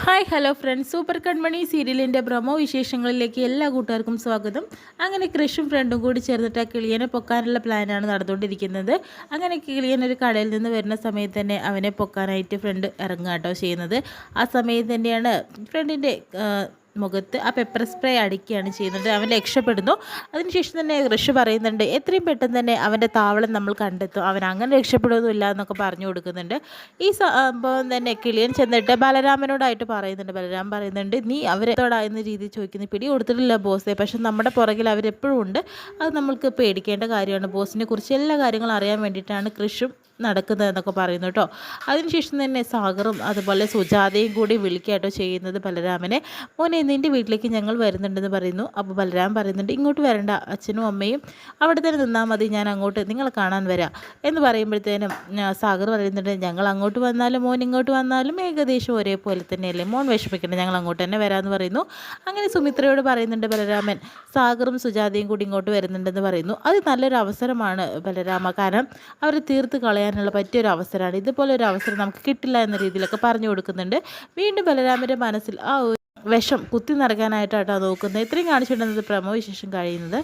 Hi hello friends, super കൺമണി സീരിയലിൻ്റെ promo വിശേഷങ്ങളിലേക്ക് എല്ലാ കൂട്ടുകാർക്കും സ്വാഗതം. അങ്ങനെ കൃഷും ഫ്രണ്ടും കൂടി ചേർന്നിട്ട് ആ കിളിയനെ പൊക്കാനുള്ള പ്ലാനാണ് നടന്നുകൊണ്ടിരിക്കുന്നത്. അങ്ങനെ കിളിയൻ ഒരു കടയിൽ നിന്ന് വരുന്ന സമയത്ത് തന്നെ അവനെ പൊക്കാനായിട്ട് ഫ്രണ്ട് ഇറങ്ങുക കേട്ടോ ചെയ്യുന്നത്. ആ സമയത്ത് തന്നെയാണ് ഫ്രണ്ടിൻ്റെ മുഖത്ത് ആ പെപ്പർ സ്പ്രേ അടിക്കുകയാണ് ചെയ്യുന്നത്. അവൻ രക്ഷപ്പെടുന്നു. അതിനുശേഷം തന്നെ ഋഷി പറയുന്നുണ്ട് എത്രയും പെട്ടെന്ന് തന്നെ അവൻ്റെ താവളം നമ്മൾ കണ്ടെത്തും, അവൻ അങ്ങനെ രക്ഷപ്പെടുകയൊന്നുമില്ല എന്നൊക്കെ പറഞ്ഞു കൊടുക്കുന്നുണ്ട്. ഈ സംഭവം തന്നെ കിളിയൻ ചെന്നിട്ട് ബലരാമനോടായിട്ട് പറയുന്നുണ്ട്. ബലരാമൻ പറയുന്നുണ്ട് നീ അവരോടാ എന്ന രീതിയിൽ ചോദിക്കുന്നത് പിടി കൊടുത്തിട്ടില്ല ബോസേ, പക്ഷെ നമ്മുടെ പുറകിൽ അവരെപ്പോഴും ഉണ്ട്, അത് നമ്മൾക്ക് പേടിക്കേണ്ട കാര്യമാണ്. ബോസിനെ കുറിച്ച് എല്ലാ കാര്യങ്ങളും അറിയാൻ വേണ്ടിയിട്ടാണ് കൃഷും നടക്കുന്നതെന്നൊക്കെ പറയുന്നു കേട്ടോ. അതിനുശേഷം തന്നെ സാഗറും അതുപോലെ സുജാതയും കൂടി വിളിക്കാട്ടോ ചെയ്യുന്നത് ബലരാമനെ. മോനെ നിൻ്റെ വീട്ടിലേക്ക് ഞങ്ങൾ വരുന്നുണ്ടെന്ന് പറയുന്നു. അപ്പോൾ ബലരാമൻ പറയുന്നുണ്ട് ഇങ്ങോട്ട് വരണ്ട, അച്ഛനും അമ്മയും അവിടെ തന്നെ നിന്നാൽ മതി, ഞാൻ അങ്ങോട്ട് നിങ്ങളെ കാണാൻ വരാം എന്ന് പറയുമ്പോഴത്തേനും സാഗർ പറയുന്നുണ്ട് ഞങ്ങൾ അങ്ങോട്ട് വന്നാലും മോൻ ഇങ്ങോട്ട് വന്നാലും ഏകദേശം ഒരേപോലെ തന്നെയല്ലേ, മോൻ വിഷമിക്കണ്ട, ഞങ്ങൾ അങ്ങോട്ട് തന്നെ വരാമെന്ന് പറയുന്നു. അങ്ങനെ സുമിത്രയോട് പറയുന്നുണ്ട് ബലരാമൻ സാഗറും സുജാതയും കൂടി ഇങ്ങോട്ട് വരുന്നുണ്ടെന്ന് പറയുന്നു. അത് നല്ലൊരു അവസരമാണ് ബലരാമ, കാരണം അവർ തീർത്ത് കളയാനുള്ള പറ്റിയൊരു അവസരമാണ്, ഇതുപോലെ ഒരു അവസരം നമുക്ക് കിട്ടില്ല എന്ന രീതിയിലൊക്കെ പറഞ്ഞു കൊടുക്കുന്നുണ്ട്. വീണ്ടും ബലരാമൻ്റെ മനസ്സിൽ ആ വിഷം കുത്തി നിറയ്ക്കാനായിട്ടാണ് നോക്കുന്നത്. ഇത്രയും കാണിച്ചിട്ടുണ്ടെന്നത് പ്രമോ വിശേഷം കഴിയുന്നത്.